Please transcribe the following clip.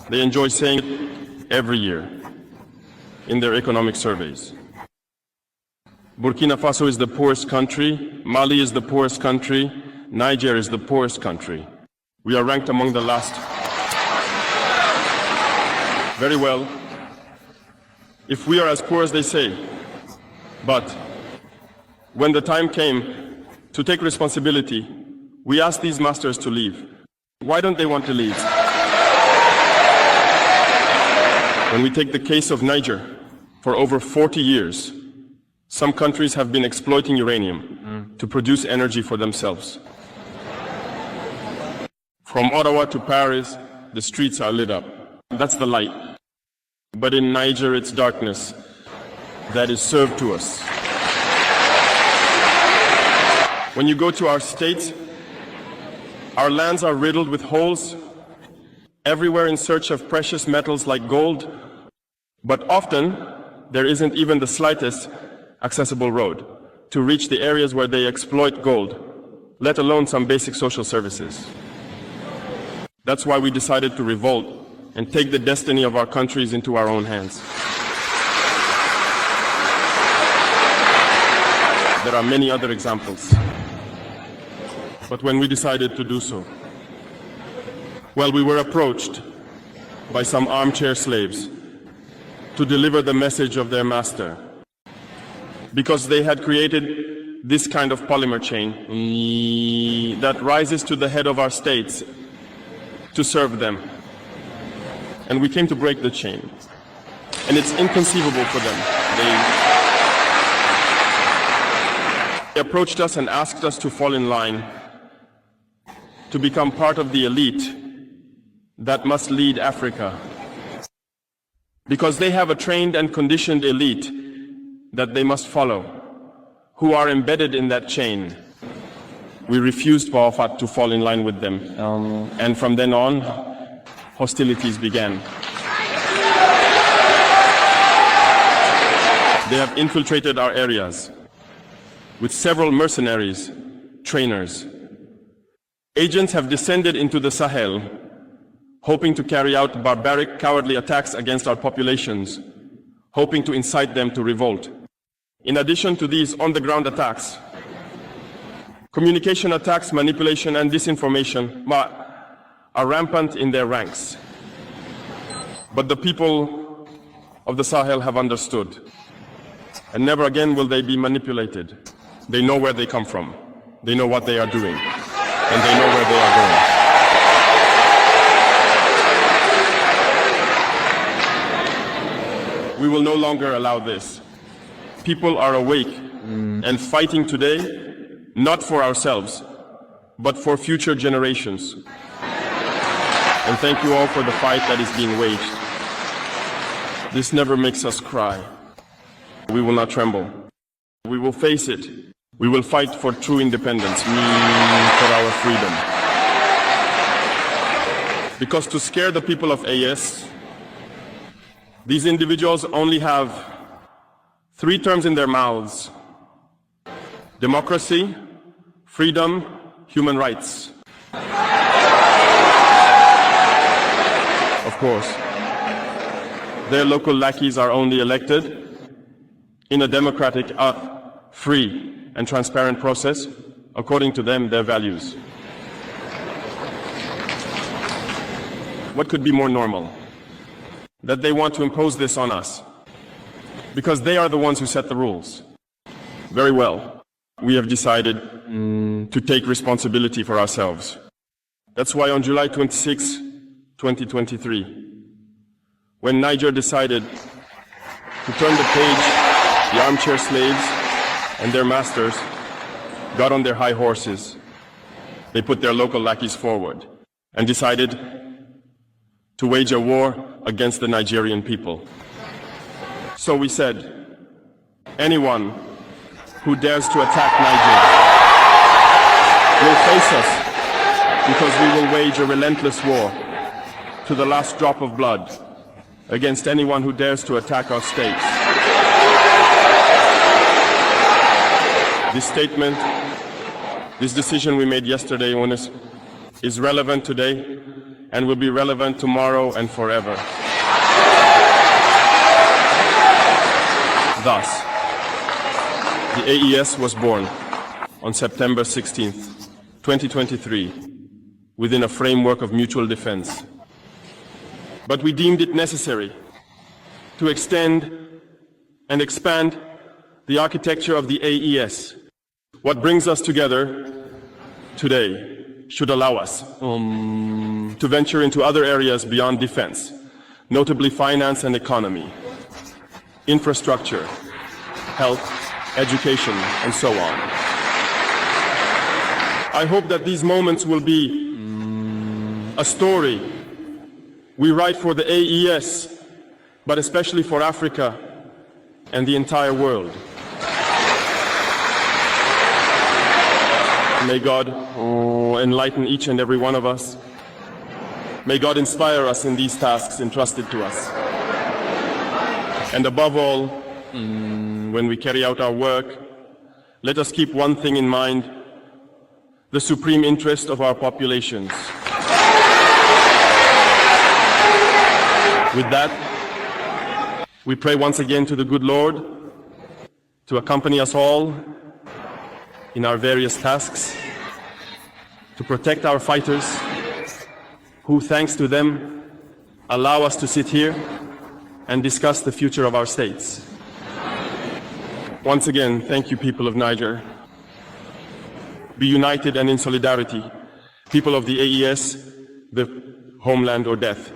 They enjoy saying it every year in their economic surveys. Burkina Faso is the poorest country, Mali is the poorest country, Niger is the poorest country. We are ranked among the last. Very well, if we are as poor as they say, but when the time came to take responsibility, we asked these masters to leave. Why don't they want to leave? When we take the case of Niger, for over 40 years, some countries have been exploiting uranium to produce energy for themselves. From Ottawa to Paris, the streets are lit up. That's the light. But in Niger, it's darkness that is served to us. When you go to our states, our lands are riddled with holes, everywhere in search of precious metals like gold, but often there isn't even the slightest accessible road to reach the areas where they exploit gold, let alone some basic social services. That's why we decided to revolt and take the destiny of our countries into our own hands. There are many other examples. But when we decided to do so, well, we were approached by some armchair slaves to deliver the message of their master, because they had created this kind of polymer chain that rises to the head of our states to serve them. And we came to break the chain. And it's inconceivable for them. They approached us and asked us to fall in line, to become part of the elite that must lead Africa. Because they have a trained and conditioned elite that they must follow, who are embedded in that chain. We refused to fall in line with them. And from then on, hostilities began. They have infiltrated our areas with several mercenaries, trainers. Agents have descended into the Sahel, hoping to carry out barbaric, cowardly attacks against our populations, hoping to incite them to revolt. In addition to these on-the-ground attacks, communication attacks, manipulation, and disinformation are rampant in their ranks. But the people of the Sahel have understood, and never again will they be manipulated. They know where they come from, they know what they are doing, and they know where they are going. We will no longer allow this. People are awake and fighting today, not for ourselves, but for future generations. And thank you all for the fight that is being waged. This never makes us cry. We will not tremble. We will face it. We will fight for true independence, for our freedom. Because to scare the people of AS, these individuals only have 3 terms in their mouths: democracy, freedom, human rights. Of course, their local lackeys are only elected in a democratic, free and transparent process, according to them, their values. What could be more normal? That they want to impose this on us, because they are the ones who set the rules. Very well, we have decided to take responsibility for ourselves. That's why on July 26, 2023, when Niger decided to turn the page, the armchair slaves and their masters got on their high horses. They put their local lackeys forward and decided to wage a war against the Nigerian people. So we said, anyone who dares to attack Niger will face us, because we will wage a relentless war to the last drop of blood against anyone who dares to attack our states. This statement, this decision we made yesterday is relevant today, and will be relevant tomorrow and forever. Thus, the AES was born on September 16th, 2023, within a framework of mutual defense. But we deemed it necessary to extend and expand the architecture of the AES. What brings us together today should allow us to venture into other areas beyond defense, notably finance and economy, infrastructure, health, education, and so on. I hope that these moments will be a story we write for the AES, but especially for Africa and the entire world. May God enlighten each and every one of us. May God inspire us in these tasks entrusted to us. And above all, when we carry out our work, let us keep one thing in mind: the supreme interest of our populations. With that, we pray once again to the good Lord to accompany us all in our various tasks, to protect our fighters, who, thanks to them, allow us to sit here and discuss the future of our states. Once again, thank you, people of Niger. Be united and in solidarity. People of the AES, the homeland or death.